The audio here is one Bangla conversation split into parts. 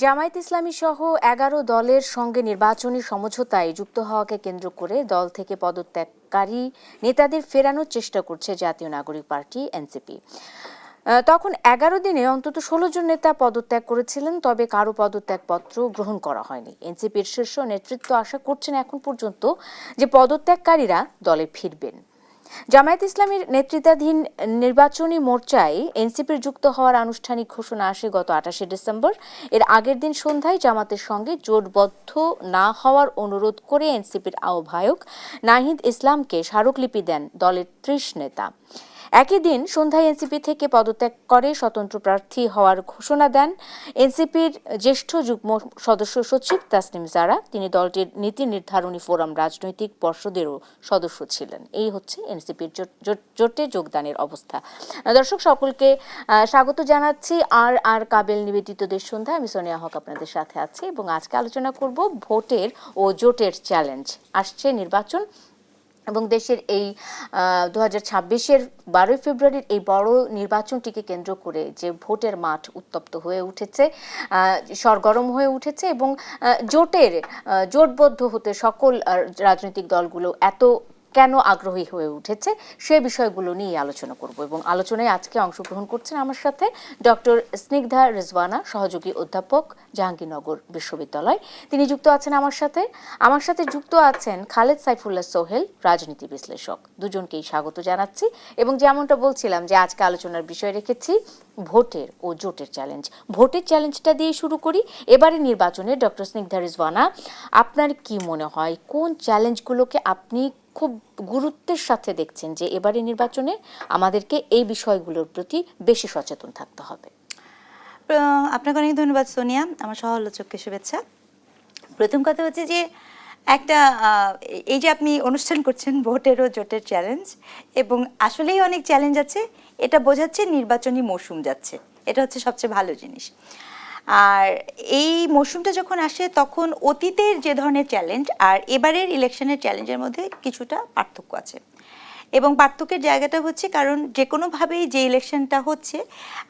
জামায়াত ইসলামী সহ ১১ দলের সঙ্গে নির্বাচনী সমঝোতায় যুক্ত হওয়াকে কেন্দ্র করে দল থেকে পদত্যাগকারী নেতাদের ফেরানোর চেষ্টা করছে জাতীয় নাগরিক পার্টি এনসিপি। তখন ১১ দিনে অন্তত ১৬ জন নেতা পদত্যাগ করেছিলেন, তবে কারো পদত্যাগপত্র গ্রহণ করা হয়নি। এনসিপির শীর্ষ নেতৃত্ব আশা করছেন এখন পর্যন্ত যে পদত্যাগকারীরা দলে ফিরবেন। জামায়াত ইসলামীর নেতৃত্বাধীন নির্বাচনী মোর্চায় এনসিপির যুক্ত হওয়ার আনুষ্ঠানিক ঘোষণা আসে গত ২৮শে ডিসেম্বর। এর আগের দিন সন্ধ্যায় জামাতের সঙ্গে জোটবদ্ধ না হওয়ার অনুরোধ করে এনসিপির আহ্বায়ক নাহিদ ইসলামকে স্মারকলিপি দেন দলের ৩০ নেতা। একই দিন সন্ধ্যায় এনসিপি থেকে পদত্যাগ করে স্বতন্ত্র প্রার্থী হওয়ার ঘোষণা দেন এনসিপির জ্যেষ্ঠ যুগ্ম সদস্য সচিব তাসনিম জারা। তিনি দলটির নীতি নির্ধারণী ফোরাম রাজনৈতিক পর্ষদেরও সদস্য ছিলেন। এই হচ্ছে এনসিপির জোটে যোগদানের অবস্থা। দর্শক সকলকে স্বাগত জানাচ্ছি আর কাবেল নিবেদিত দেশ সন্ধ্যায়। আমি সোনিয়া হক আপনাদের সাথে আছি এবং আজকে আলোচনা করব ভোটের ও জোটের চ্যালেঞ্জ। আসছে নির্বাচন এবং দেশের এই ২০২৬-এর ১২ ফেব্রুয়ারির এই বড় নির্বাচনটিকে কেন্দ্র করে যে ভোটের মাঠ উত্তপ্ত হয়ে উঠেছে, সরগরম হয়ে উঠেছে এবং জোটবদ্ধ হতে সকল রাজনৈতিক দলগুলো এত কেন আগ্রহী হয়ে উঠেছে সে বিষয়গুলো নিয়ে আলোচনা করব। এবং আলোচনায় আজকে অংশগ্রহণ করছেন আমার সাথে ডক্টর স্নিগ্ধা রিজওয়ানা, সহযোগী অধ্যাপক, জাহাঙ্গীরনগর বিশ্ববিদ্যালয়। তিনি যুক্ত আছেন আমার সাথে যুক্ত আছেন খালেদ সাইফুল্লাহ সোহেল, রাজনীতি বিশ্লেষক। দুজনকেই স্বাগত জানাচ্ছি এবং যেমনটা বলছিলাম যে আজকে আলোচনার বিষয় রেখেছি ভোটের ও জোটের চ্যালেঞ্জ। ভোটের চ্যালেঞ্জটা দিয়ে শুরু করি। এবারে নির্বাচনে ডক্টর স্নিগ্ধা রিজওয়ানা, আপনার কি মনে হয় কোন চ্যালেঞ্জগুলোকে আপনি খুব গুরুত্বের সাথে দেখছেন যে এবারে নির্বাচনে আমাদেরকে এই বিষয়গুলোর প্রতি বেশি সচেতন থাকতে হবে? আপনাকে অনেক ধন্যবাদ সোনিয়া, আমার সহ আলোচককে শুভেচ্ছা। প্রথম কথা হচ্ছে যে এই যে আপনি অনুষ্ঠান করছেন ভোটের ও জোটের চ্যালেঞ্জ, এবং আসলেই অনেক চ্যালেঞ্জ আছে, এটা বোঝাচ্ছে নির্বাচনী মৌসুম যাচ্ছে, এটা হচ্ছে সবচেয়ে ভালো জিনিস। আর এই মৌসুমটা যখন আসে তখন অতীতের যে ধরনের চ্যালেঞ্জ আর এবারের ইলেকশনের চ্যালেঞ্জের মধ্যে কিছুটা পার্থক্য আছে। এবং পার্থক্যের জায়গাটা হচ্ছে কারণ যে কোনোভাবেই যে ইলেকশনটা হচ্ছে,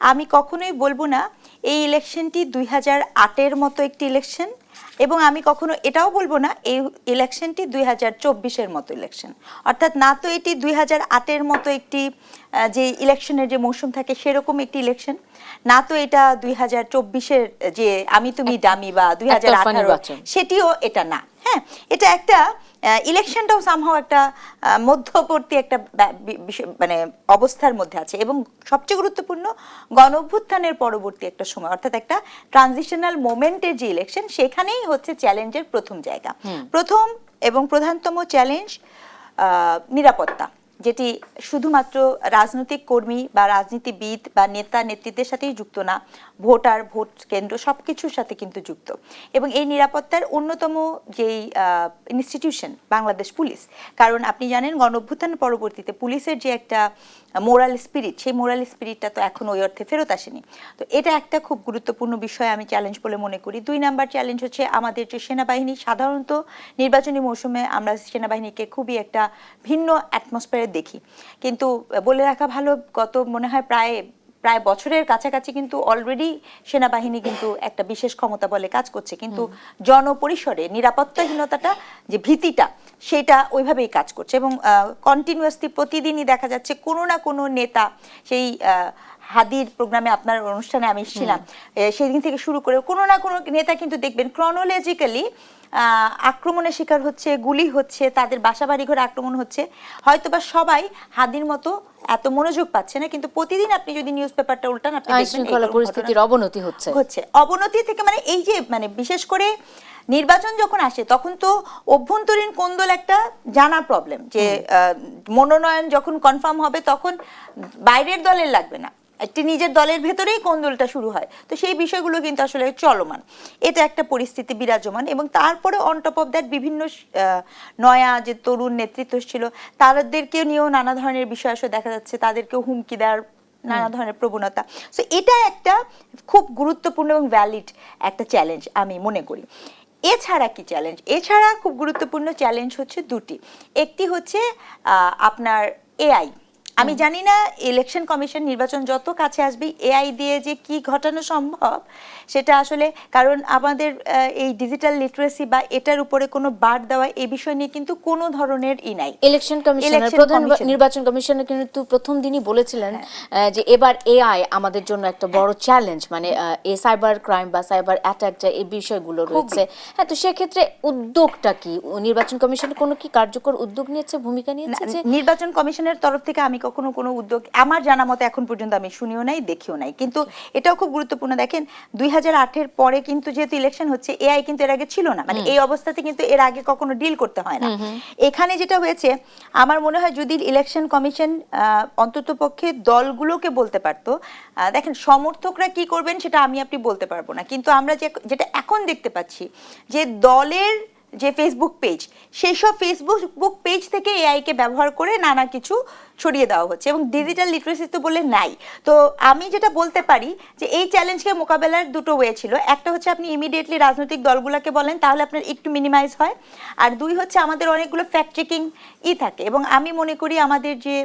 আমি কখনোই বলবো না এই ইলেকশনটি ২০০৮-এর মতো একটি ইলেকশন, এবং আমি কখনো এটাও বলবো না এই ইলেকশনটি ২০২৪-এর মতো ইলেকশন। অর্থাৎ না তো এটি ২০০৮-এর মতো একটি যে ইলেকশনের যে মৌসুম থাকে সেরকম একটি ইলেকশন, না তো এটা ২০২৪-এর যে আমি তুমি ডামি বা ২০১৮ সেটিও এটা না। হ্যাঁ, এটা একটা ইলেকশনটাও সামহাও একটা মধ্যবর্তী একটা মানে অবস্থার মধ্যে আছে, এবং সবচেয়ে গুরুত্বপূর্ণ গণ অভ্যুত্থানের পরবর্তী একটা সময়, অর্থাৎ একটা ট্রানজিশনাল মোমেন্টের যে ইলেকশন, সেখানেই হচ্ছে চ্যালেঞ্জের প্রথম জায়গা। প্রথম এবং প্রধানতম চ্যালেঞ্জ নিরাপত্তা, যেটি শুধুমাত্র রাজনৈতিক কর্মী বা রাজনীতিবিদ বা নেতা নেত্রীদের সাথেই যুক্ত না, ভোটার, ভোট কেন্দ্র সব কিছুর সাথে কিন্তু যুক্ত। এবং এই নিরাপত্তার অন্যতম যেই ইনস্টিটিউশন বাংলাদেশ পুলিশ, কারণ আপনি জানেন গণ অভ্যুত্থান পরবর্তীতে পুলিশের যে একটা মোরাল স্পিরিট, সেই মোরাল স্পিরিটটা তো এখন ওই অর্থে ফেরত আসেনি। তো এটা একটা খুব গুরুত্বপূর্ণ বিষয় আমি চ্যালেঞ্জ বলে মনে করি। ২ নাম্বার চ্যালেঞ্জ হচ্ছে আমাদের যে সেনাবাহিনী, সাধারণত নির্বাচনী মৌসুমে আমরা সেনাবাহিনীকে খুবই একটা ভিন্ন অ্যাটমসফিয়ারে দেখি, কিন্তু বলে রাখা ভালো গত মনে হয় প্রায় বছরের কাছাকাছি কিন্তু অলরেডি সেনাবাহিনী কিন্তু একটা বিশেষ ক্ষমতা বলে কাজ করছে, কিন্তু জনপরিসরে নিরাপত্তাহীনতাটা যে ভীতিটা সেটা ওইভাবেই কাজ করছে। এবং কন্টিনিউয়াসলি প্রতিদিনই দেখা যাচ্ছে কোনো না কোনো নেতা, সেই হাদির প্রোগ্রামে আপনার অনুষ্ঠানে আমি ছিলাম, সেদিন থেকে শুরু করে কোনো না কোনো নেতা কিন্তু দেখবেন ক্রনোলজিক্যালি আক্রমণের শিকার হচ্ছে, গুলি হচ্ছে, তাদের বাসাবাড়ি ঘরে আক্রমণ হচ্ছে। হয়তোবা সবাই হাদির মতো এত মনোযোগ পাচ্ছে না, কিন্তু প্রতিদিন আপনি যদি নিউজ পেপারটা উল্টান আপনি দেখবেন পরিস্থিতির অবনতি হচ্ছে। অবনতি থেকে মানে এই যে মানে বিশেষ করে নির্বাচন যখন আসে তখন তো অভ্যন্তরীণ কোন্দল একটা জানা প্রবলেম, যে মনোনয়ন যখন কনফার্ম হবে তখন বাইরের দলের লাগবে না, একটি নিজের দলের ভেতরেই কোন্দলটা শুরু হয়। তো সেই বিষয়গুলো কিন্তু আসলে চলমান, এটা একটা পরিস্থিতি বিরাজমান। এবং তারপরে অন টপ অফ দ্যাট বিভিন্ন নয়া যে তরুণ নেতৃত্ব ছিল তাদেরকেও নিয়েও নানা ধরনের বিষয় আসলে দেখা যাচ্ছে, তাদেরকেও হুমকি দেওয়ার নানা ধরনের প্রবণতা। সো এটা একটা খুব গুরুত্বপূর্ণ এবং ভ্যালিড একটা চ্যালেঞ্জ আমি মনে করি। এছাড়া কি চ্যালেঞ্জ? এছাড়া খুব গুরুত্বপূর্ণ চ্যালেঞ্জ হচ্ছে দুটি। একটি হচ্ছে আপনার এআই, আমি জানি না ইলেকশন কমিশন নির্বাচন যত কাছে আসবে এআই দিয়ে যে কি ঘটানো সম্ভব সেটা আসলে, কারণ আমাদের এই ডিজিটাল লিটারেসি বা এটার উপরে কোনো বার দেওয়া এই বিষয় নিয়ে কিন্তু কোনো ধরনের নাই। ইলেকশন কমিশনার, প্রধান নির্বাচন কমিশনার কিন্তু প্রথম দিনই বলেছিলেন যে এবার এআই আমাদের জন্য একটা বড় চ্যালেঞ্জ, মানে এই সাইবার ক্রাইম বা সাইবার অ্যাটাক যা এই বিষয়গুলো রয়েছে। হ্যাঁ, তো সেক্ষেত্রে উদ্যোগটা কি, নির্বাচন কমিশন কোনো কি কার্যকর উদ্যোগ নিয়েছে, ভূমিকা নিয়েছে? যে নির্বাচন কমিশনের তরফ থেকে আমি কখনো কোনো উদ্যোগ আমার জানা মতো এখন পর্যন্ত আমি শুনিও নাই, দেখিও নাই। কিন্তু এটাও খুব গুরুত্বপূর্ণ, দেখেন 2008-এর পরে কিন্তু যেহেতু ইলেকশন হচ্ছে, এআই কিন্তু এর আগে ছিল না, মানে এই অবস্থাতে কিন্তু এর আগে কখনো ডিল করতে হয় না। এখানে যেটা হয়েছে, আমার মনে হয় যদি ইলেকশন কমিশন অন্ততপক্ষে দলগুলোকে বলতে পারতো, দেখেন সমর্থকরা কি করবেন সেটা আমি আপনি বলতে পারবো না, কিন্তু আমরা যেটা এখন দেখতে পাচ্ছি যে দলের যে ফেসবুক পেজ, সেই সব ফেসবুক পেজ থেকে এআই কে ব্যবহার করে নানা কিছু ছড়িয়ে দেওয়া হচ্ছে, এবং ডিজিটাল লিটারেসি তো বলে নাই। তো আমি যেটা বলতে পারি যে এই চ্যালেঞ্জকে মোকাবেলার দুটো ওয়ে ছিল। একটা হচ্ছে আপনি ইমিডিয়েটলি রাজনৈতিক দলগুলোকে বলেন, তাহলে আপনার একটু মিনিমাইজ হয়। আর দুই হচ্ছে আমাদের অনেকগুলো ফ্যাক্ট চেকিং থাকে, এবং আমি মনে করি আমাদের যে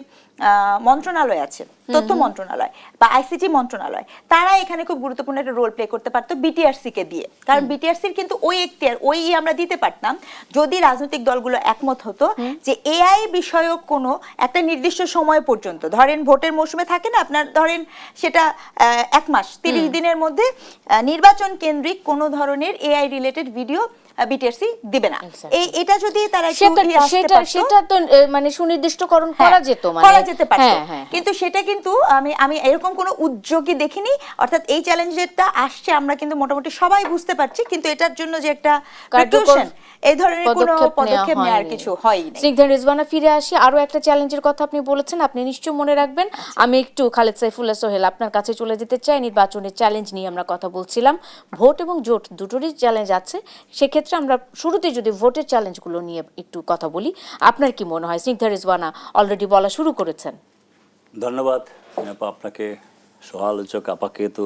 মন্ত্রণালয় আছে, তথ্য মন্ত্রণালয় বা আইসিটি মন্ত্রণালয়, তারা এখানে খুব গুরুত্বপূর্ণ একটা রোল প্লে করতে পারতো বিটিআরসি কে দিয়ে। কারণ বিটিআরসির কিন্তু ওই এখতিয়ার আমরা দিতে পারতাম যদি রাজনৈতিক দলগুলো একমত হতো যে এআই বিষয়ক কোনো একটা নির্দিষ্ট সময় পর্যন্ত, ধরেন ভোটের মৌসুমে থাকে না আপনার, ধরেন সেটা 1 মাস 30 দিনের মধ্যে নির্বাচন কেন্দ্রিক কোনো ধরনের এআই রিলেটেড ভিডিও বিটিআরসি দিবে না। এটা যদি তারা সেটা তো মানে সুনির্দিষ্টকরণ করা যেত, মানে করা যেতে পারত, কিন্তু সেটা কিন্তু আমি এরকম কোনো উদ্যোগই দেখিনি। অর্থাৎ এই চ্যালেঞ্জটা আসছে আমরা কিন্তু মোটামুটি সবাই বুঝতে পারছি, কিন্তু এটার জন্য যে একটা প্রিপারেশন, এই ধরনের কোনো পদক্ষেপ নেওয়ার কিছু হয়নি। স্নিগ্ধা রিজওয়ানা, ফিরে আসি। আরো একটা চ্যালেঞ্জের কথা আপনি বলেছেন, আপনি নিশ্চয়ই মনে রাখবেন। আমি একটু খালেদ সাইফুল্লাহ সোহেল আপনার কাছে চলে যেতে চাই। নির্বাচনের চ্যালেঞ্জ নিয়ে আমরা কথা বলছিলাম, ভোট এবং জোট দুটোরই চ্যালেঞ্জ আছে। সেক্ষেত্রে আমরা শুরুতে যদি ভোটের চ্যালেঞ্জগুলো নিয়ে একটু কথা বলি, আপনার কি মনে হয়? স্নিগ্ধা রিজওয়ানা অলরেডি বলা শুরু করেছেন। ধন্যবাদ আপনাকে, সহ-আলোচক আপাকে তো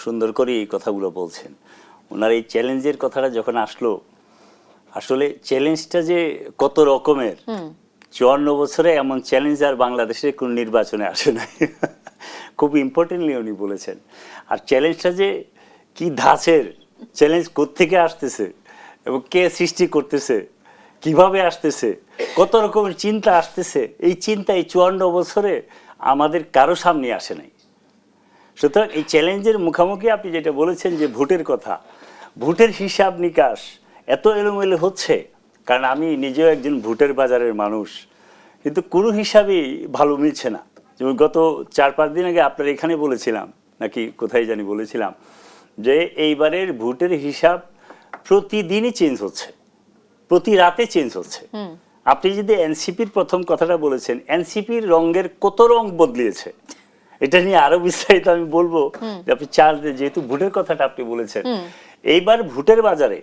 সুন্দর করে এই কথাগুলো বলছেন। ওনার এই চ্যালেঞ্জের কথাটা যখন আসলো, আসলে চ্যালেঞ্জটা যে কত রকমের, 54 বছরে এমন চ্যালেঞ্জ আর বাংলাদেশের কোন নির্বাচনে আসে নাই। খুব ইম্পর্টেন্টলি উনি বলেছেন। আর চ্যালেঞ্জটা যে কি ধাঁচের চ্যালেঞ্জ, কোত্থেকে আসতেছে এবং কে সৃষ্টি করতেছে, কিভাবে আসতেছে, কত রকমের চিন্তা আসতেছে, এই চিন্তা এই 54 বছরে আমাদের কারো সামনে আসে নাই। সুতরাং এই চ্যালেঞ্জের মুখোমুখি আপনি যেটা বলেছেন যে ভোটের কথা, ভোটের হিসাব নিকাশ এত এলোমেলো হচ্ছে, কারণ আমি নিজেও একজন ভোটের বাজারের মানুষ, কিন্তু কোনো হিসাবেই ভালো মিলছে না। যেমন গত 4-5 দিন আগে আপনার এখানে বলেছিলাম, নাকি কোথায় জানি বলেছিলাম, যে এইবারের ভোটের হিসাব প্রতিদিনই চেঞ্জ হচ্ছে, প্রতি রাতে চেঞ্জ হচ্ছে। আপনি যদি এনসিপির প্রথম কথাটা বলেছেন, এনসিপির রঙের কত রং বদলিয়েছে, এটা নিয়ে আরো বিস্তারিত আমি বলবো। আপনি যেহেতু ভোটের কথাটা আপনি বলেছেন, এইবার ভোটের বাজারে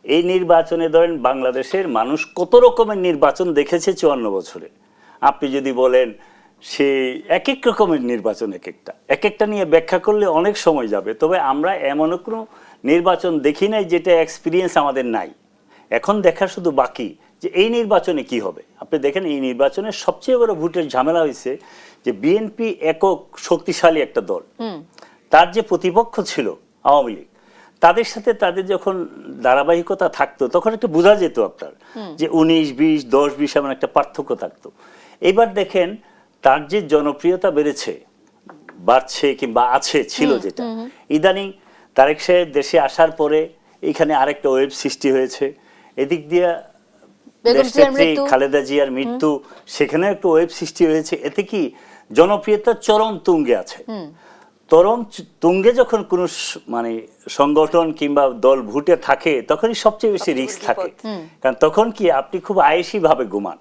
এই নির্বাচনে ধরেন বাংলাদেশের মানুষ কত রকমের নির্বাচন দেখেছে 54 বছরে। আপনি যদি বলেন সে এক এক রকমের নির্বাচন, এক একটা নিয়ে ব্যাখ্যা করলে অনেক সময় যাবে। তবে আমরা এমন কোনো নির্বাচন দেখি নাই যেটা এক্সপিরিয়েন্স আমাদের নাই। এখন দেখা শুধু বাকি যে এই নির্বাচনে কি হবে। আপনি দেখেন এই নির্বাচনের সবচেয়ে বড় ভোটের ঝামেলা হয়েছে যে বিএনপি একক শক্তিশালী একটা দল, তার যে প্রতিপক্ষ ছিল আওয়ামী লীগ, তাদের সাথে তাদের যখন ধারাবাহিকতা থাকতো তখন একটু বোঝা যেত আপনার যে 19-20, 10-20 এমন একটা পার্থক্য থাকতো। এবার দেখেন তার যে জনপ্রিয়তা বেড়েছে, বাড়ছে কিংবা আছে, ছিল যেটা, ইদানিং তারেক সাহেব দেশে আসার পরে এখানে আরেকটা ওয়েব সৃষ্টি হয়েছে। এদিক দিয়ে খালেদা জিয়ার মৃত্যু, সেখানে একটা ওয়েব সৃষ্টি হয়েছে। এতে কি জনপ্রিয়তা চরম তুঙ্গে আছে। তুঙ্গে যখন কোনো মানে সংগঠন কিংবা দল ভোটে থাকে, তখনই সবচেয়ে বেশি রিস্ক থাকে। কারণ তখন কি আপনি খুব আয়েসি ভাবে ঘুমান।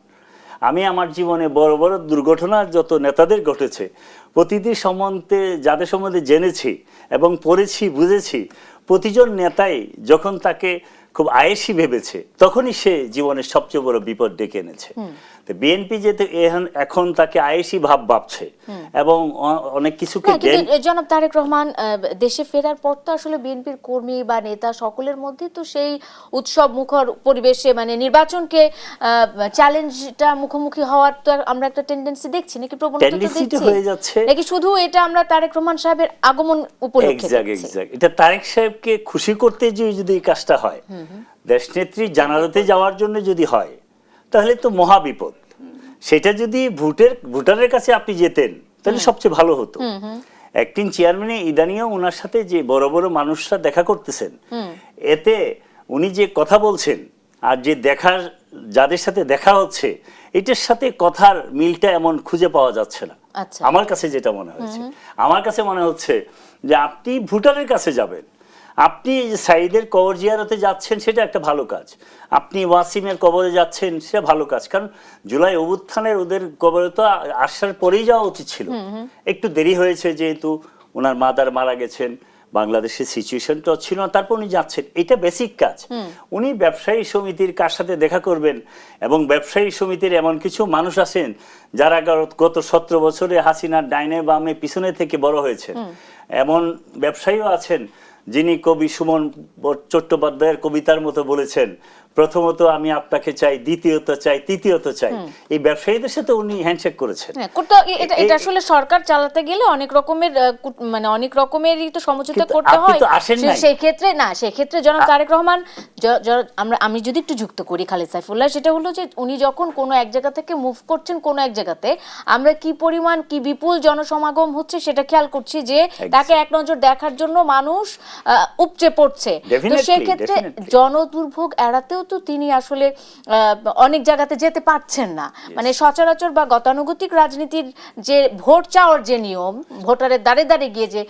আমি আমার জীবনে বড় বড় দুর্ঘটনা যত নেতাদের ঘটেছে, প্রতিটি সম্বন্ধে যাদের সম্বন্ধে জেনেছি এবং পড়েছি, বুঝেছি, প্রতিজন নেতাই যখন তাকে খুব আয়েসি ভেবেছে, তখনই সে জীবনের সবচেয়ে বড় বিপদ ডেকে এনেছে। তো বিএনপি যেহেতু এখন তাকে আয়েশি ভাব ভাবছে এবং অনেক কিছুকে না, কিন্তু জনাব তারেক রহমান দেশে ফেরার পর তো আসলে বিএনপির কর্মী বা নেতা সকলের মধ্যে তো সেই উৎসব মুখর পরিবেশে মানে নির্বাচনকে চ্যালেঞ্জটা মুখোমুখি হওয়ার তো আমরা একটা টেন্ডেন্সি দেখছি নাকি, প্রবণতা তো টেন্ডেন্সিটা দেখছি হয়ে যাচ্ছে নাকি শুধু এটা আমরা তারেক রহমান সাহেবের আগমন উপলক্ষে দেখছি? এক্সাক্ট এটা তারেক সাহেবকে খুশি করতে যদি এই কাজটা হয়, দেশনেত্রী জানাজাতে যাওয়ার জন্য যদি হয়, তাহলে তো মহা বিপদ। সেটা যদি ভোটারের কাছে আপনি যেতেন তাহলে সবচেয়ে ভালো হতো। অ্যাক্টিং চেয়ারম্যানে ইদানিও ওনার সাথে যে বড় বড় মানুষরা দেখা করতেছেন, এতে উনি যে কথা বলছেন আর যে যাদের সাথে দেখা হচ্ছে, এটার সাথে কথার মিলটা এমন খুঁজে পাওয়া যাচ্ছে না। আচ্ছা। আমার কাছে যেটা মনে হচ্ছে, আমার কাছে মনে হচ্ছে যে আপনি ভোটারের কাছে যাবেন, আপনি সাইদের কবর জিয়ারতে যাচ্ছেন, সেটা একটা ভালো কাজ। আপনি ওয়াসিমের কবরে যাচ্ছেন, সেটা ভালো কাজ। কারণ জুলাই অভ্যুত্থানের ওদের কবরে তো আসার পরেই যাওয়া উচিত ছিল, একটু দেরি হয়েছে যেহেতু ওনার মাদার মারা গেছেন, বাংলাদেশের সিচুয়েশনটা ছিল না, তারপর উনি যাচ্ছেন, এটা বেসিক কাজ। উনি ব্যবসায়ী সমিতির কার সাথে দেখা করবেন, এবং ব্যবসায়ী সমিতির এমন কিছু মানুষ আছেন যারা গত 17 বছরে হাসিনার ডাইনে বামে পিছনে থেকে বড় হয়েছেন। এমন ব্যবসায়ীও আছেন যিনি কবি সুমন চট্টোপাধ্যায়ের কবিতার মতো বলেছেন, প্রথমত আমি আপনাকে চাই, দ্বিতীয়ত চাই, তৃতীয়ত চাই। এই ব্যবসায়ীদের সাথে উনি হ্যান্ডশেক করেছেন। এটা আসলে সরকার চালাতে গেলে অনেক রকমের মানে অনেক রকমেরই তো সমঝোতা কিন্তু করতে আপনি হয়। তো আসেন নাই। সেই ক্ষেত্রে জনাব তারেক রহমান আমি যদি একটু যুক্ত করি খালেদ সাইফুল্লাহ, সেটা হলো যে উনি যখন কোনো এক জায়গা থেকে মুভ করছেন কোনো এক জায়গাতে, আমরা কি পরিমাণ কি বিপুল জনসমাগম হচ্ছে সেটা খেয়াল করছি, যে তাকে এক নজর দেখার জন্য মানুষ উপচে পড়ছে। তো সেক্ষেত্রে জনদুর্ভোগ এড়াতেও তো তিনি আসলে অনেক জায়গাতে যেতে পারছেন না। মানে সচরাচর বা গতানুগতিক রাজনীতির যে ভোট চাওয়ার যে নিয়ম, ভোটারের দ্বারে দ্বারে গিয়ে যে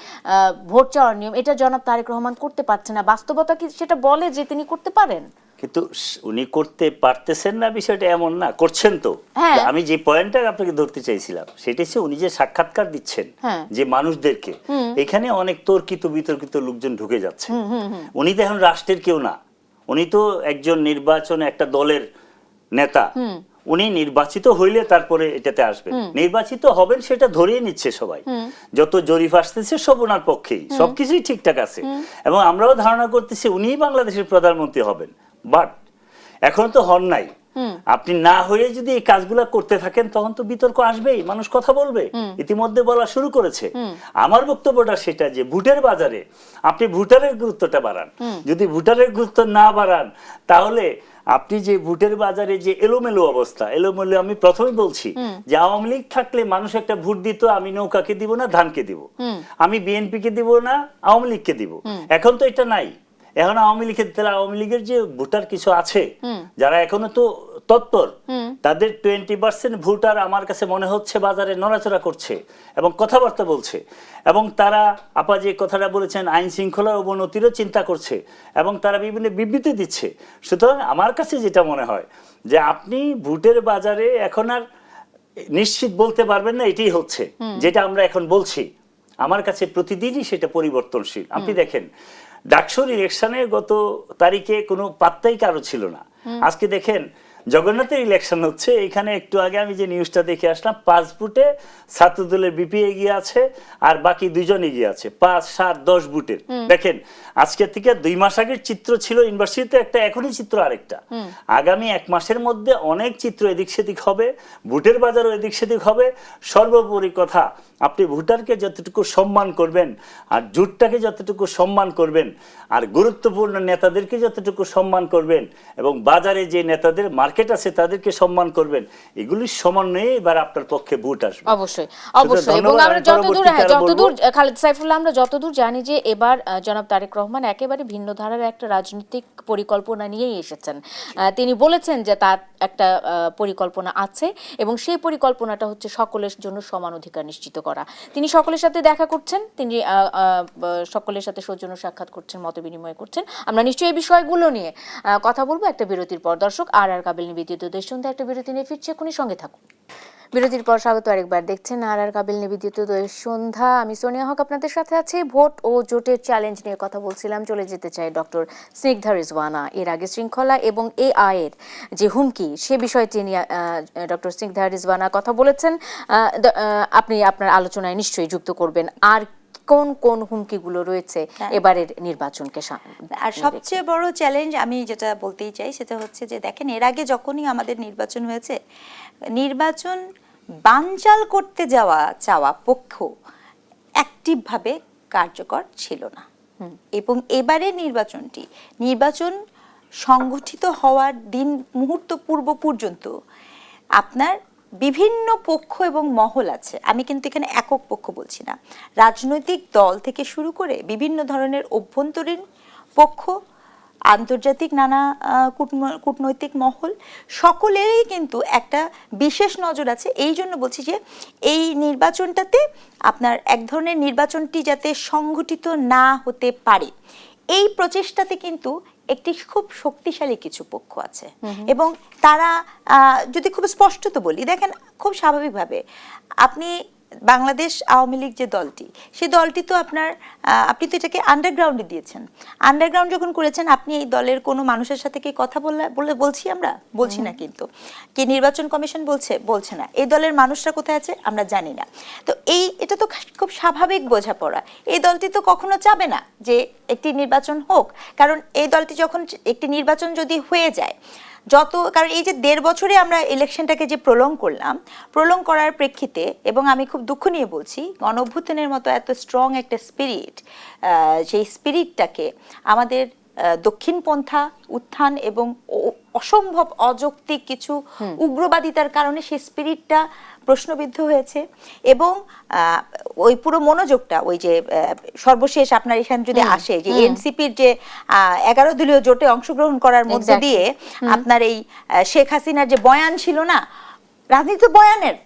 ভোট চাওয়ার নিয়ম, এটা জনাব তারেক রহমান করতে পারছে না। বাস্তবতা কি সেটা বলে যে তিনি করতে পারেন? কিন্তু উনি করতে পারতেছেন না বিষয়টা এমন না, করছেন তো। আমি যে পয়েন্টটা আপনাকে ধরতে চাইছিলাম সেটা হচ্ছে উনি যে সাক্ষাৎকার দিচ্ছেন যে মানুষদেরকে, এখানে অনেক তর্কিত বিতর্কিত লোকজন ঢুকে যাচ্ছে। উনি তো এখন রাষ্ট্রের কেউ না, উনি তো একজন নির্বাচনে একটা দলের নেতা। উনি নির্বাচিত হইলে তারপরে এটাতে আসবেন, নির্বাচিত হবেন সেটা ধরিয়ে নিচ্ছে সবাই। যত জরিপ আসতেছে সব ওনার পক্ষেই, সবকিছুই ঠিকঠাক আছে, এবং আমরাও ধারণা করতেছি উনিই বাংলাদেশের প্রধানমন্ত্রী হবেন। বাট এখন তো হন নাই। আপনি না হয়ে যদি এই কাজগুলা করতে থাকেন তখন তো বিতর্ক আসবেই, মানুষ কথা বলবে, ইতিমধ্যে বলা শুরু করেছে। আমার বক্তব্যটা সেটা যে ভোটের বাজারে আপনি ভোটারের গুরুত্বটা বাড়ান। যদি ভোটারের গুরুত্ব না বাড়ান, তাহলে আপনি যে ভোটের বাজারে যে এলোমেলো অবস্থা, এলোমেলো আমি প্রথমেই বলছি যে আওয়ামী লীগ থাকলে মানুষ একটা ভোট দিত, আমি নৌকাকে দিব না ধানকে দিব, আমি বিএনপিকে দিব না আওয়ামী লীগকে দিব। এখন তো এটা নাই। এখন আওয়ামী লীগের যে ভোটার কিছু আছে যারা এখনো তো তৎপর, তাদের 20% ভোটার আমার কাছে মনে হচ্ছে বাজারে নড়াচড়া করছে এবং কথাবার্তা বলছে, এবং তারা আপা যে কথাটা বলেছেন আইন শৃঙ্খলার অবনতিরও চিন্তা করছে, এবং তারা বিভিন্ন বিবৃতি দিচ্ছে। সুতরাং আমার কাছে যেটা মনে হয় যে আপনি ভোটের বাজারে এখন আর নিশ্চিত বলতে পারবেন না এটাই হচ্ছে, যেটা আমরা এখন বলছি। আমার কাছে প্রতিদিনই সেটা পরিবর্তনশীল। আপনি দেখেন ডাকসুর ইলেকশনে গত তারিখে কোনো পাত্তাই কারো ছিল না। আজকে দেখেন জগন্নাথের ইলেকশন হচ্ছে, এখানে একটু আগে আমি যে নিউজটা দেখে আসলাম, 5 ভোটে ছাত্রদলের বিপি এগিয়ে আছে আর বাকি 2 জন এগিয়ে আছে, 5, 7, 10 ভোটের। দেখেন আজকে থেকে 2 মাস আগের চিত্র ছিল ইউনিভার্সিটিতে একটা, এখনই চিত্র আরেকটা। আগামী 1 মাসের মধ্যে অনেক চিত্র এদিক সেদিক হবে, ভোটের বাজারও এদিক সেদিক হবে। সর্বোপরি কথা, আপনি ভোটারকে যতটুকু সম্মান করবেন আর জোটটাকে যতটুকু সম্মান করবেন আর গুরুত্বপূর্ণ নেতাদেরকে যতটুকু সম্মান করবেন এবং বাজারে যে নেতাদের মার্কেট আছে তাদেরকে সম্মান করবেন, এগুলির সমন্বয়ে এবার আপনার পক্ষে ভোট আসবে। অবশ্যই অবশ্যই। এবং আমরা যতদূর খালেদ সাইফুল্লাহ আমরা যতদূর জানি যে এবার জনাব তারেক রহমান একেবারে ভিন্ন ধারার একটা রাজনৈতিক পরিকল্পনা নিয়েই এসেছেন। তিনি বলেছেন যে তার একটা পরিকল্পনা আছে এবং সেই পরিকল্পনাটা হচ্ছে সকলের জন্য সমান অধিকার নিশ্চিত করা। তিনি সকলের সাথে দেখা করছেন, তিনি সকলের সাথে সৌজন্য সাক্ষাৎ করছেন, মত বিনিময় করছেন। আমরা নিশ্চয়ই এই বিষয়গুলো নিয়ে কথা বলবো একটা বিরতির পর। দর্শক, আর কাবেল নিবেদিত দেশ সন্ধ্যা একটা বিরতি নিয়ে ফিরছে, এখনই সঙ্গে থাকুন। বিরতির পর স্বাগত আরেকবার দেখছেন আর কাবিল নিবেদিত দোয়ের সন্ধ্যা। আমি সোনিয়া হক আপনাদের সাথে আছি। ভোট ও জোটের চ্যালেঞ্জ নিয়ে কথা বলছিলাম। চলে যেতে চাই ডক্টর স্নিগ্ধা রিজওয়ানা। এর আগে শৃঙ্খলা এবং এআই এর যে হুমকি সে বিষয়টি নিয়ে ডক্টর স্নিগ্ধা রিজওয়ানা কথা বলেছেন। আপনি আপনার আলোচনায় নিশ্চয়ই যুক্ত করবেন আর কোন কোন হুমকিগুলো রয়েছে এবারের নির্বাচনকে আর সবচেয়ে বড় চ্যালেঞ্জ আমি যেটা বলতেই চাই সেটা হচ্ছে যে দেখেন, এর আগে যখনই আমাদের নির্বাচন হয়েছে, নির্বাচন বানচাল করতে চাওয়া পক্ষ অ্যাক্টিভভাবে কার্যকর ছিল না। এবং এবারের নির্বাচন সংগঠিত হওয়ার দিন মুহূর্ত পূর্ব পর্যন্ত আপনার বিভিন্ন পক্ষ এবং মহল আছে। আমি কিন্তু এখানে একক পক্ষ বলছি না, রাজনৈতিক দল থেকে শুরু করে বিভিন্ন ধরনের অভ্যন্তরীণ পক্ষ, আন্তর্জাতিক নানা কূটনৈতিক মহল, সকলেরই কিন্তু একটা বিশেষ নজর আছে। এই জন্য বলছি যে এই নির্বাচনটাতে আপনার এক ধরনের নির্বাচনটি যাতে সংগঠিত না হতে পারে, এই প্রচেষ্টাতে কিন্তু একটি খুব শক্তিশালী কিছু পক্ষ আছে। এবং তারা যদি খুব স্পষ্টত বলি, দেখেন খুব স্বাভাবিকভাবে আপনি বাংলাদেশ আওয়ামী লীগ যে দলটি, সেই দলটি তো আপনি তো এটাকে আন্ডারগ্রাউন্ডে দিয়েছেন। আন্ডারগ্রাউন্ড যখন করেছেন, আপনি এই দলের কোনো মানুষের সাথে কি কথা বলছি? আমরা বলছি না। কিন্তু কি নির্বাচন কমিশন বলছে না। এই দলের মানুষরা কোথায় আছে আমরা জানি না। তো এটা তো খুব স্বাভাবিক বোঝাপড়া। এই দলটি তো কখনো চাবে না যে একটি নির্বাচন হোক, কারণ এই দলটি যখন একটি নির্বাচন যদি হয়ে যায়, কারণ এই যে 1.5 বছরে আমরা ইলেকশনটাকে যে প্রলং করার প্রেক্ষিতে, এবং আমি খুব দুঃখ নিয়ে বলছি, গণঅভ্যুত্থানের মতো এত স্ট্রং একটা স্পিরিট, সেই স্পিরিটটাকে আমাদের দক্ষিণপন্থা উত্থান এবং অসম্ভব অযৌক্তিক কিছু উগ্রবাদিতার কারণে সেই স্পিরিটটা প্রশ্নবিদ্ধ হয়েছে। এবং ওই পুরো মনোযোগটা, ওই যে সর্বশেষ আপনার এখানে যদি আসে যে এনসিপির যে 11 দলীয় জোটে অংশগ্রহণ করার মধ্য দিয়ে আপনার এই শেখ হাসিনার যে বয়ান ছিল না, রাজনীতি বয়ানের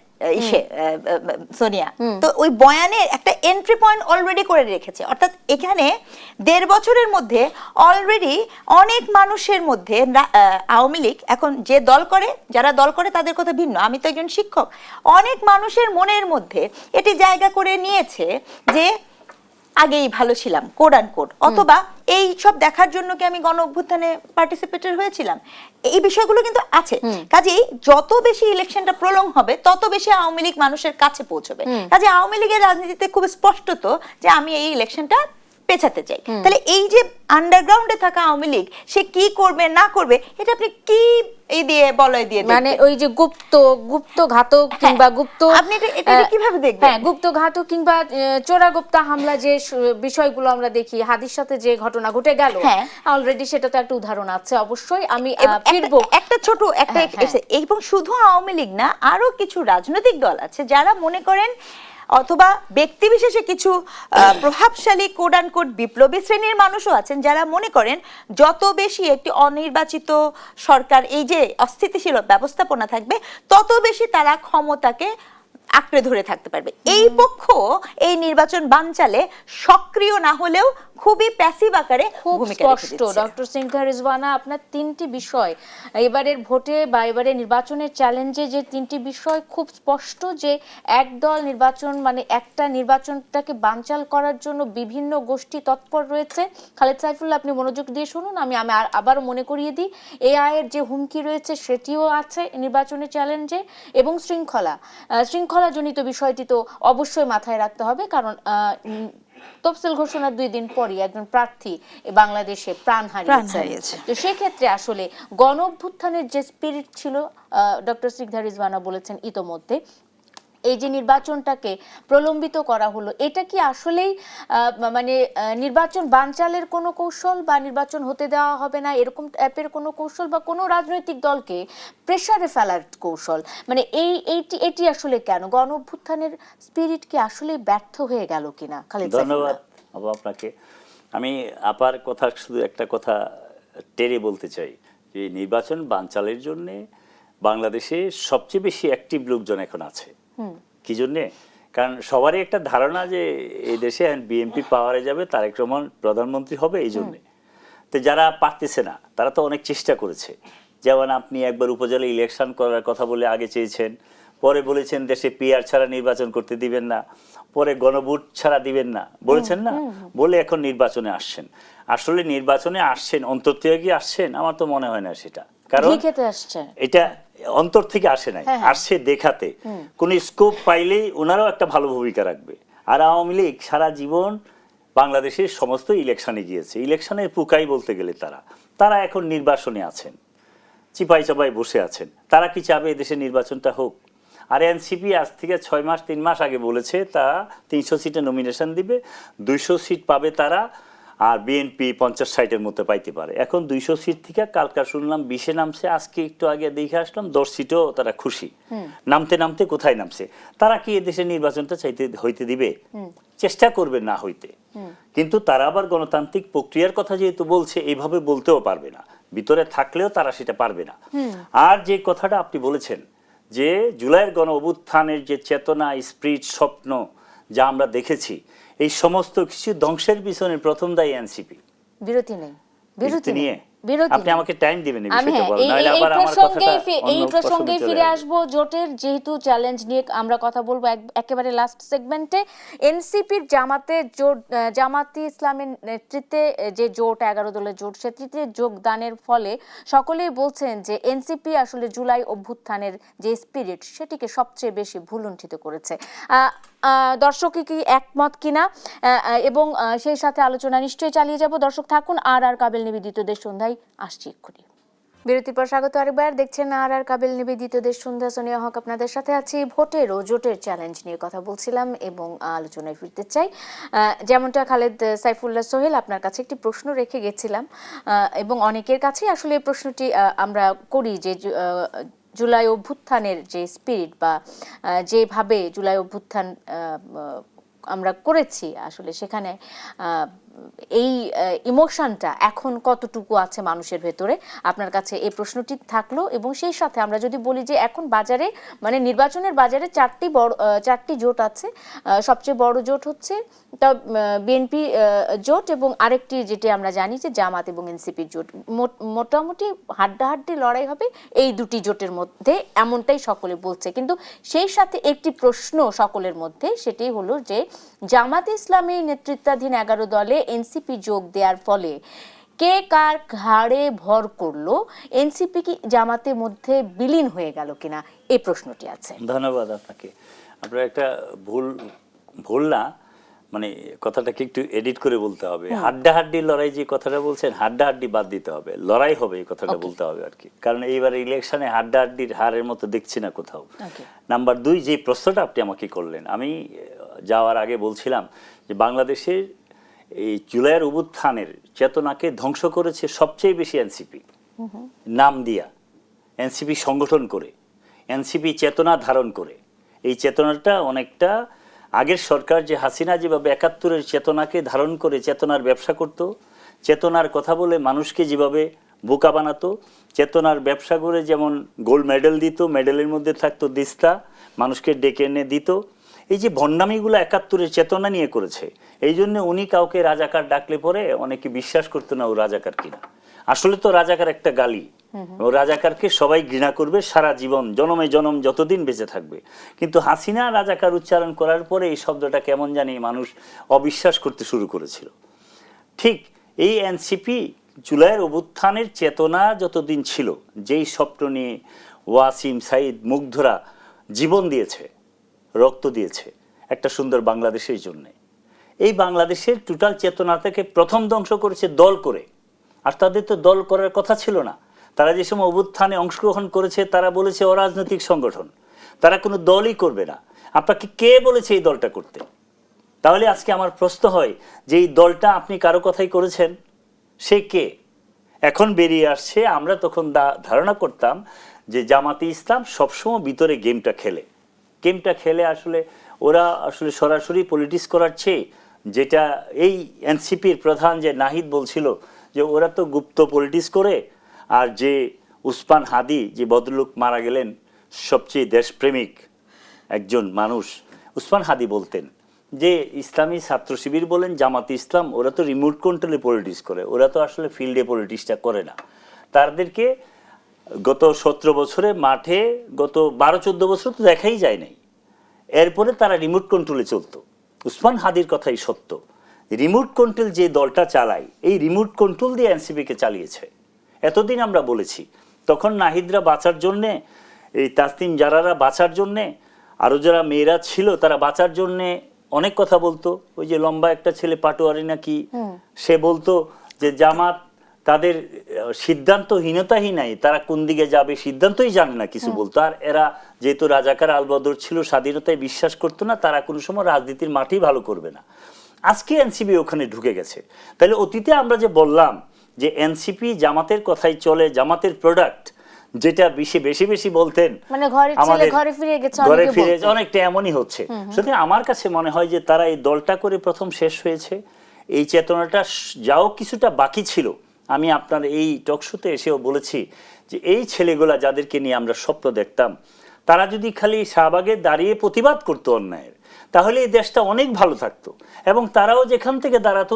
সোনিয়া, তো ওই বয়ানে একটা এন্ট্রি পয়েন্ট অলরেডি করে রেখেছে। অর্থাৎ এখানে 1.5 বছরের মধ্যে অলরেডি অনেক মানুষের মধ্যে আওয়ামী লীগ এখন যারা দল করে তাদের কথা ভিন্ন, আমি তো একজন শিক্ষক, অনেক মানুষের মনের মধ্যে এটি জায়গা করে নিয়েছে যে আগেই ভালো ছিলাম, কোড অ্যান্ড কোড, অথবা এই সব দেখার জন্য কি আমি গণ অভ্যুত্থানে পার্টিসিপেটর হয়েছিলাম, এই বিষয়গুলো কিন্তু আছে। কাজেই যত বেশি ইলেকশনটা প্রলং হবে, তত বেশি আওয়ামী লীগ মানুষের কাছে পৌঁছবে। কাজে আওয়ামী লীগের রাজনীতিতে খুব স্পষ্টত যে আমি এই ইলেকশনটা পেছাতে চাই। তাহলে এই যে আন্ডারগ্রাউন্ডে থাকা আওয়ামী লীগ, সে কি করবে না করবে, এটা আপনি কি বলয় দিয়ে মানে ওই যে গুপ্ত ঘাতক কিংবা গুপ্ত, আপনি এটা কিভাবে দেখবেন? হ্যাঁ, গুপ্ত ঘাতক কিংবা চোরাগুপ্তা হামলা যে বিষয়গুলো আমরা দেখি, হাদির সাথে যে ঘটনা ঘটে গেল, অলরেডি সেটা তো একটা উদাহরণ আছে। অবশ্যই আমি ফিরবো একটা ছোট এবং শুধু আওয়ামী লীগ না, আরো কিছু রাজনৈতিক দল আছে যারা মনে করেন, অথবা ব্যক্তি বিশেষে কিছু প্রভাবশালী কোড অ্যান্ড কোড বিপ্লবী শ্রেণীর মানুষও আছেন যারা মনে করেন যত বেশি একটি অনির্বাচিত সরকার, এই যে অস্থিতিশীল ব্যবস্থাপনা থাকবে, তত বেশি তারা ক্ষমতাকে আঁকড়ে ধরে থাকতে পারবে। এই পক্ষ এই নির্বাচন বানচালে সক্রিয় না হলেও খুবই প্যাসিভ আকারে ভূমিকা রেখে দিচ্ছে। ডক্টর স্নিগ্ধা রিজওয়ানা, আপনার 3টি বিষয় এবারের ভোটে বা এবারের নির্বাচনের চ্যালেঞ্জে, যে 3টি বিষয় খুব স্পষ্ট, যে একদল নির্বাচন মানে একটা নির্বাচনটাকে বানচাল করার জন্য বিভিন্ন গোষ্ঠী তৎপর রয়েছে। খালেদ সাইফুল্লাহ, আপনি মনোযোগ দিয়ে শুনুন, আমি আবারও মনে করিয়ে দিই, এআই এর যে হুমকি রয়েছে সেটিও আছে নির্বাচনের চ্যালেঞ্জে, এবং শৃঙ্খলাজনিত বিষয়টি তো অবশ্যই মাথায় রাখতে হবে, কারণ তফসিল ঘোষণার 2 দিন পরই একজন প্রার্থী বাংলাদেশে প্রাণ হারিয়েছে। তো সেক্ষেত্রে আসলে গণ অভ্যুত্থানের যে স্পিরিট ছিল, ডক্টর স্নিগ্ধা রিজওয়ানা বলেছেন ইতোমধ্যে, এই যে নির্বাচনটাকে প্রলম্বিত করা হলো, এটা কি আসলেই মানে নির্বাচন বানচালের কোনো কৌশল, বা নির্বাচন হতে দেওয়া হবে না এরকম টাইপের কোনো কৌশল, বা কোনো রাজনৈতিক দলকে প্রেসারে ফেলার কৌশল? মানে এটি আসলে কেন গণ অভ্যুত্থানের স্পিরিট কি আসলে ব্যর্থ হয়ে গেল কিনা? খালেদ, ধন্যবাদ আপনাকে। আমি আপার কথা শুধু একটা কথা টেরে বলতে চাই, যে নির্বাচন বানচালের জন্য বাংলাদেশে সবচেয়ে বেশি অ্যাক্টিভ লোকজন এখন আছে। কি জন্যে? কারণ সবারই একটা ধারণা যে এই দেশে বিএনপি পাওয়ারে যাবে, তারেক রহমান প্রধানমন্ত্রী হবে, এই জন্যে। তো যারা পারতেছে না তারা তো অনেক চেষ্টা করেছে। যেমন আপনি একবার উপজেলা ইলেকশন করার কথা বলে আগে চেয়েছেন, পরে বলেছেন দেশে পিআর ছাড়া নির্বাচন করতে দিবেন না, পরে গণভোট ছাড়া দিবেন না বলেছেন না, বলে এখন নির্বাচনে আসছেন। আসলে নির্বাচনে আসছেন অন্তর থেকে কি আসছেন? আমার তো মনে হয় না সেটা, কারণ এটা অন্তর থেকে আসে নাই, আসছে দেখাতে। কোন স্কোপ পাইলেই ওনারাও একটা ভালো ভূমিকা রাখবে। আর আওয়ামী লীগ সারা জীবন বাংলাদেশের সমস্ত ইলেকশনে গিয়েছে, ইলেকশনের পুকাই বলতে গেলে তারা এখন নির্বাচনে আছেন, চিপাই চাপাই বসে আছেন। তারা কি চাবে এদেশে নির্বাচনটা হোক? আর এনসিপি আজ থেকে 6 মাস 3 মাস আগে বলেছে তা 300 সিটে নমিনেশন দিবে, 200 সিট পাবে তারা, আর বিএনপি 50-60-এর মতো পাইতে পারে। এখন 200 সিট থেকে কালকা শুনলাম 20-এ নামছে, আজকে একটু আগে দেখে আসলাম 10 সিটও তারা খুশি। নামতে নামতে কোথায় নামছে? তারা কি এদেশে নির্বাচনটা হইতে দিবে? চেষ্টা করবে না হইতে, কিন্তু তারা আবার গণতান্ত্রিক প্রক্রিয়ার কথা যেহেতু বলছে, এইভাবে বলতেও পারবে না, ভিতরে থাকলেও তারা সেটা পারবে না। আর যে কথাটা আপনি বলেছেন যে জুলাইয়ের গণ অভ্যুত্থানের যে চেতনা, স্পিরিট, স্বপ্ন যা আমরা দেখেছি, এই সমস্ত কিছু ধ্বংসের পিছনে প্রথম দায়ী এনসিপি। বিরতি নেই, বিরতি নিয়ে আপনি আমাকে টাইম দিবেন এই আমি বিষয়টা বলতে, নাহলে আবার আমার কথাটা এই প্রসঙ্গে ফিরে আসব। জোটের যেহেতু চ্যালেঞ্জ নিয়ে আমরা কথা বলবো একেবারে লাস্ট সেগমেন্টে। এনসিপির জামাতে ইসলামের নেতৃত্বে যে জোট, 11 দলের জোট, সেটিতে যোগদানের ফলে সকলেই বলছেন যে এনসিপি আসলে জুলাই অভ্যুত্থানের যে স্পিরিট সেটিকে সবচেয়ে বেশি ভুলুণ্ঠিত করেছে। দর্শক কি একমত কিনা, এবং সেই সাথে আলোচনা নিশ্চয়ই চালিয়ে যাব। দর্শক থাকুন, আর কাবেল নিবেদিত দেশ সন্ধ্যায় আসছি এক্ষুনি। বিরতির পর স্বাগত আরেকবার, দেখছেন আর কাবেল নিবেদিত দেশ সন্ধ্যা। সোনিয়া হক আপনাদের সাথে আছি। ভোটের ও জোটের চ্যালেঞ্জ নিয়ে কথা বলছিলাম এবং আলোচনায় ফিরতে চাই। যেমনটা খালেদ সাইফুল্লাহ সোহেল, আপনার কাছে একটি প্রশ্ন রেখে গেছিলাম এবং অনেকের কাছে আসলে এই প্রশ্নটি আমরা করি যে জুলাই অভ্যুত্থানের যে স্পিরিট বা যেভাবে জুলাই অভ্যুত্থান আমরা করেছি, আসলে সেখানে এই ইমোশনটা এখন কতটুকু আছে মানুষের ভেতরে, আপনার কাছে এই প্রশ্নটি থাকলো। এবং সেই সাথে আমরা যদি বলি যে এখন বাজারে, মানে নির্বাচনের বাজারে 4টি জোট আছে। সবচেয়ে বড় জোট হচ্ছে তা বিএনপি জোট, এবং আরেকটি যেটি আমরা জানি যে জামাত এবং এনসিপি জোট। মোটামুটি হাড্ডাহাড্ডি লড়াই হবে এই দুটি জোটের মধ্যে, এমনটাই সকলে বলছে। কিন্তু সেই সাথে একটি প্রশ্ন সকলের মধ্যে, সেটি হলো যে জামাত ইসলামী নেতৃত্বাধীন 11 দলে এনসিপি যোগ দেওয়ার ফলে কে কার ঘাড়ে ভর করলো, এনসিপি কি জামাতের মধ্যে বিলীন হয়ে গেল কিনা, এই প্রশ্নটি আছে। ধন্যবাদ আপনাকে। আপনার একটা ভুল না, মানে কথাটাকে একটু এডিট করে বলতে হবে। হাড্ডাহাড্ডি লড়াই যে কথাটা বলছেন, হাড্ডাহাড্ডি বাদ দিতে হবে, লড়াই হবে এই কথাটা বলতে হবে আর কি। কারণ এইবার ইলেকশনে হাড্ডাহাড্ডির হারের মতো দেখছি না কোথাও। নাম্বার 2, যে প্রশ্নটা আপনি আমাকে করলেন, আমি যাওয়ার আগে বলছিলাম যে বাংলাদেশের এই জুলাইয়ের অভ্যুত্থানের চেতনাকে ধ্বংস করেছে সবচেয়ে বেশি এনসিপি। নাম দিয়া এনসিপি সংগঠন করে, এনসিপি চেতনা ধারণ করে, এই চেতনাটা অনেকটা আগের সরকার যে হাসিনা যেভাবে 71-এর চেতনাকে ধারণ করে চেতনার ব্যবসা করত, চেতনার কথা বলে মানুষকে যেভাবে বোকা বানাতো, চেতনার ব্যবসা করে যেমন গোল্ড মেডেল দিত, মেডেলের মধ্যে থাকতো দিস্তা, মানুষকে ডেকে এনে দিত, এই যে ভণ্ডামিগুলো 71-এর চেতনা নিয়ে করেছে। এই জন্য উনি কাউকে রাজাকার ডাকলে পরে অনেকে বিশ্বাস করতো না ও রাজাকার কিনা। আসলে তো রাজাকার একটা গালি, ও রাজাকারকে সবাই ঘৃণা করবে সারা জীবন, জনমে জনম যতদিন বেঁচে থাকবে। কিন্তু হাসিনা রাজাকার উচ্চারণ করার পরে এই শব্দটা কেমন জানি মানুষ অবিশ্বাস করতে শুরু করেছিল। ঠিক এই এনসিপি জুলাইয়ের অভ্যুত্থানের চেতনা যতদিন ছিল, যেই স্বপ্ন নিয়ে ওয়াসিম, সাইদ, মুগ্ধরা জীবন দিয়েছে, রক্ত দিয়েছে একটা সুন্দর বাংলাদেশের জন্য, এই বাংলাদেশের টোটাল চেতনা থেকে প্রথম ধ্বংস করেছে দল করে। আর তাদের তো দল করার কথা ছিল না। তারা যে সময় অভ্যুত্থানে অংশগ্রহণ করেছে তারা বলেছে অরাজনৈতিক সংগঠন, তারা কোনো দলই করবে না। আপনাকে কে বলেছে এই দলটা করতে? তাহলে আজকে আমার প্রশ্ন হয় যে এই দলটা আপনি কারো কথাই করেছেন, সে কে? এখন বেরিয়ে আসছে। আমরা তখন ধারণা করতাম যে জামাতে ইসলাম সবসময় ভিতরে গেমটা খেলে আসলে ওরা আসলে সরাসরি পলিটিক্স করার চেয়ে, যেটা এই এনসিপির প্রধান যে নাহিদ বলছিল যে ওরা তো গুপ্ত পলিটিক্স করে। আর যে উসমান হাদি, যে ভদ্রলোক মারা গেলেন, সবচেয়ে দেশপ্রেমিক একজন মানুষ, উসমান হাদি বলতেন যে ইসলামী ছাত্র শিবির বলেন, জামাতে ইসলাম, ওরা তো রিমোট কন্ট্রোলে পলিটিক্স করে, ওরা তো আসলে ফিল্ডে পলিটিক্সটা করে না। তাদেরকে গত 17 বছরে মাঠে গত 12-14 বছর তো দেখাই যায় নাই। এরপরে তারা রিমোট কন্ট্রোলে চলতো। উসমান হাদির কথাই সত্য, রিমোট কন্ট্রোল যে দলটা চালায় এই রিমোট কন্ট্রোল দিয়ে এনসিপিকে চালিয়েছে। এতদিন আমরা বলেছি, তখন নাহিদরা বাঁচার জন্যে, এই তাসনিম জারারা বাঁচার জন্যে, আরও যারা মেয়েরা ছিল তারা বাঁচার জন্যে অনেক কথা বলতো। ওই যে লম্বা একটা ছেলে পাটোয়ারি নাকি, সে বলতো যে জামাত তাদের সিদ্ধান্তহীনতাই নাই, তারা কোন দিকে যাবে সিদ্ধান্তই জানে না, কিছু বলতো। আর এরা যেহেতু রাজাকার আলবদর ছিল, স্বাধীনতায় বিশ্বাস করতো না, তারা কোনো সময় রাজনীতির মাঠেই ভালো করবে না। আজকে এনসিপি ওখানে ঢুকে গেছে। তাহলে অতীতে আমরা যে বললাম যে এনসিপি জামাতের কথাই চলে, জামাতের প্রোডাক্ট, যেটা বেশি বেশি বেশি বলতেন, মানে ঘরে ফিরে গেছে, ঘরে ফিরে অনেকটা এমনই হচ্ছে। সুতরাং আমার কাছে মনে হয় যে তারা এই দলটা করে প্রথম শেষ হয়েছে, এই চেতনাটা যাও কিছুটা বাকি ছিল। আমি আপনার এই টকশোতে এসেও বলেছি যে এই ছেলেগুলা যাদেরকে নিয়ে আমরা স্বপ্ন দেখতাম, তারা যদি খালি শাহবাগে দাঁড়িয়ে প্রতিবাদ করতো অন্যায়ের, তাহলে এই দেশটা অনেক ভালো থাকতো এবং তারাও যেখান থেকে দাঁড়াতো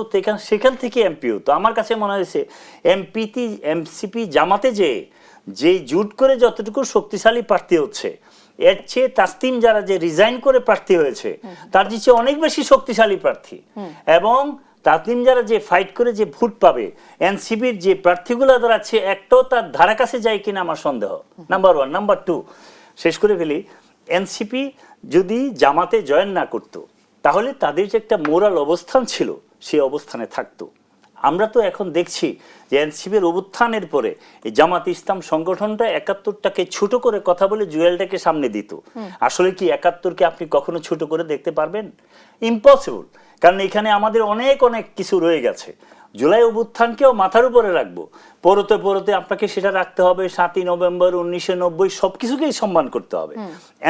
সেখান থেকে এমপি হতো। আমার কাছে মনে হয়েছে এনসিপি জামাতে যে জুট করে যতটুকু শক্তিশালী প্রার্থী হচ্ছে, এর চেয়ে তাসনিম যারা যে রিজাইন করে প্রার্থী হয়েছে তার চেয়ে অনেক বেশি শক্তিশালী প্রার্থী। এবং তাসনিম যারা যে ফাইট করে যে ভোট পাবে, এনসিপির যে প্রার্থীগুলো দাঁড়াচ্ছে একটাও তার ধারা কাছে যায় কিনা আমার সন্দেহ। নাম্বার 1। নাম্বার 2, শেষ করে ফেলি, এনসিপি যদি জামাতে জয়েন না করত তাহলে তাদের যে একটা মোরাল অবস্থান ছিল সেই অবস্থানে থাকতো। আমরা তো এখন দেখছি যে এনসিপির অভ্যুত্থানের পরে এই জামাত ইসলাম সংগঠনটা 71টাকে ছোট করে কথা বলে জুয়েলটাকে সামনে দিত। আসলে কি 71কে আপনি কখনো ছোট করে দেখতে পারবেন? ইম্পসিবল। কারণ এখানে আমাদের অনেক অনেক কিছু রয়ে গেছে। জুলাই অভ্যুত্থানকেও মাথার উপরে রাখবো, পরতে পরতে আপনাকে সেটা রাখতে হবে 7ই নভেম্বর 1990, সবকিছুকেই সম্মান করতে হবে।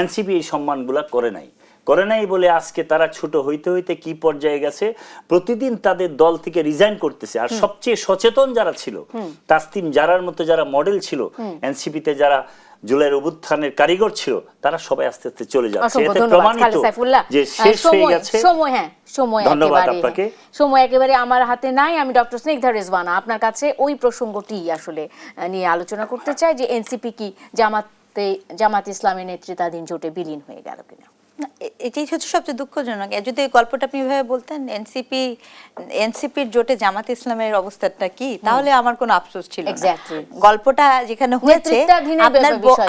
এনসিপি এই সম্মানগুলা করে নাই বলে আজকে তারা ছোট হইতে হইতে কি পর্যায়ে গেছে, প্রতিদিন তাদের দল থেকে রিজাইন করতেছে। আর সবচেয়ে সচেতন যারা ছিল, তাসনিম জারার মতো যারা মডেল ছিল এনসিপিতে, যারা জুলাইয়ের অভ্যুত্থানের কারিগর ছিল, তারা সবাই আস্তে আস্তে চলে যাচ্ছে। এতে প্রমাণিত যে শেষ হয়ে গেছে সময়। ধন্যবাদ আপনাকে। সময় একেবারে আমার হাতে নাই। আমি ডক্টর স্নিগ্ধা রেজওয়ানা আপনার কাছে ওই প্রসঙ্গটি আসলে নিয়ে আলোচনা করতে চাই যে এনসিপি কি জামাত ইসলামের নেতৃত্বাধীন জোটে বিলীন হয়ে গেল কিনা। এটাই হচ্ছে সবচেয়ে দুঃখজনক। যদি এই গল্পটা আপনি এভাবে বলতেন এনসিপির জোটে জামাত ইসলামের অবস্থাটা কি, তাহলে আমার কোনো আফসোস ছিল না। গল্পটা যেখানে হয়েছে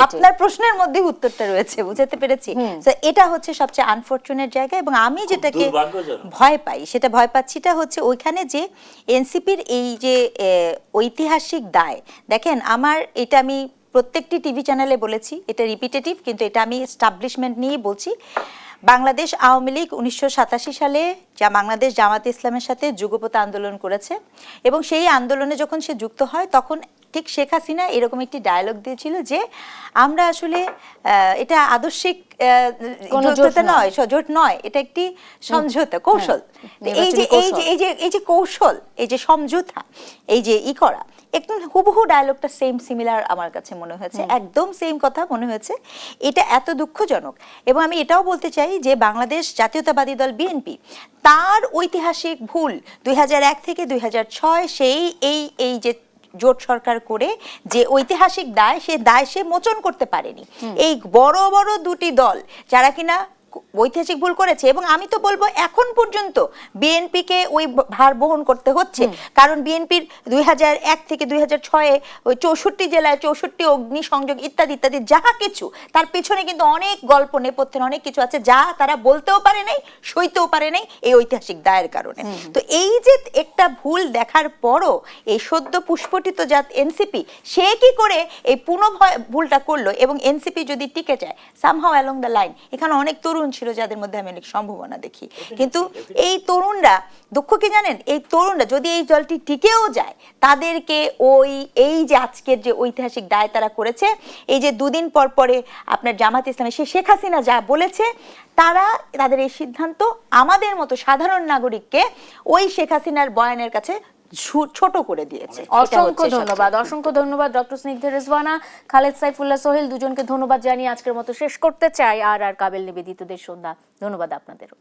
আপনার প্রশ্নের মধ্যে উত্তরটা রয়েছে, বুঝতে পেরেছি। তো এটা হচ্ছে সবচেয়ে আনফরচুনেট জায়গা। এবং আমি যেটাকে ভয় পাচ্ছিটা হচ্ছে ওইখানে যে এনসিপির এই যে ঐতিহাসিক দায়, দেখেন এটা আমি প্রত্যেকটি টিভি চ্যানেলে বলেছি, এটা রিপিটেটিভ, কিন্তু এটা আমি এস্টাবলিশমেন্ট নিয়ে বলছি। বাংলাদেশ আওয়ামী লীগ 1987 সালে বাংলাদেশ জামাত ইসলামের সাথে যুগপৎ আন্দোলন করেছে এবং সেই আন্দোলনে যখন সে যুক্ত হয় তখন ঠিক শেখ হাসিনা এরকম একটি ডায়লগ দিয়েছিল যে আমরা আসলে এটা আদর্শিক জোট নয়, এটা একটি সমঝোতা, কৌশল। এই যে কৌশল, এই যে সমঝোতা, এই যে করা, একদম হুবহু ডায়লগটা সিমিলার আমার কাছে মনে হয়েছে, একদম সেম কথা মনে হয়েছে। এটা এত দুঃখজনক। এবং আমি এটাও বলতে চাই যে বাংলাদেশ জাতীয়তাবাদী দল বিএনপি তার ঐতিহাসিক ভুল 2001 থেকে 2006 সেই এই যে জোট সরকার করে যে ঐতিহাসিক দায়, সে দায় সে মোচন করতে পারেনি। এই বড় বড় দুটি দল যারা কিনা ঐতিহাসিক ভুল করেছে, এবং আমি তো বলবো এখন পর্যন্ত বিএনপিকে ওই ভার বহন করতে হচ্ছে। কারণ বিএনপির 2001 থেকে 2006 ওই 64 জেলায় 64 অগ্নিসংযোগ ইত্যাদি ইত্যাদি যাহা কিছু, তার পিছনে কিন্তু অনেক গল্প নেপথ্যের অনেক কিছু আছে যা তারা বলতেও পারে নাই, সইতেও পারে নাই এই ঐতিহাসিক দায়ের কারণে। তো এই যে একটা ভুল দেখার পরও এই সদ্য পুষ্পটিত জাত এনসিপি সে কি করে এই ভুলটা করলো, এবং এনসিপি যদি টিকে যায় সামহাউ অ্যালং দ্য লাইন, এখানে অনেক তরুণ ছিল যাদের মধ্যে আমি অনেক সম্ভাবনা দেখি। কিন্তু এই তরুণরা, দুঃখ কি জানেন, এই তরুণরা যদি এই দলটি টিকেও যায় তাদেরকে এই যে আজকের যে ঐতিহাসিক দায় তারা করেছে, এই যে দুদিন পর পরে আপনার জামাত ইসলামে শেখ হাসিনা যা বলেছে, তাদের এই সিদ্ধান্ত আমাদের মতো সাধারণ নাগরিককে ওই শেখ হাসিনার বয়ানের কাছে ছোট করে দিয়েছে। অসংখ্য ধন্যবাদ ডক্টর স্নিগ্ধা রেজওয়ানা, খালেদ সাইফুল্লাহ সোহেল, দুজনকে ধন্যবাদ জানিয়ে আজকের মতো শেষ করতে চাই। আর কাবেল নিবেদিতদের সন্ধ্যা, ধন্যবাদ আপনাদেরও।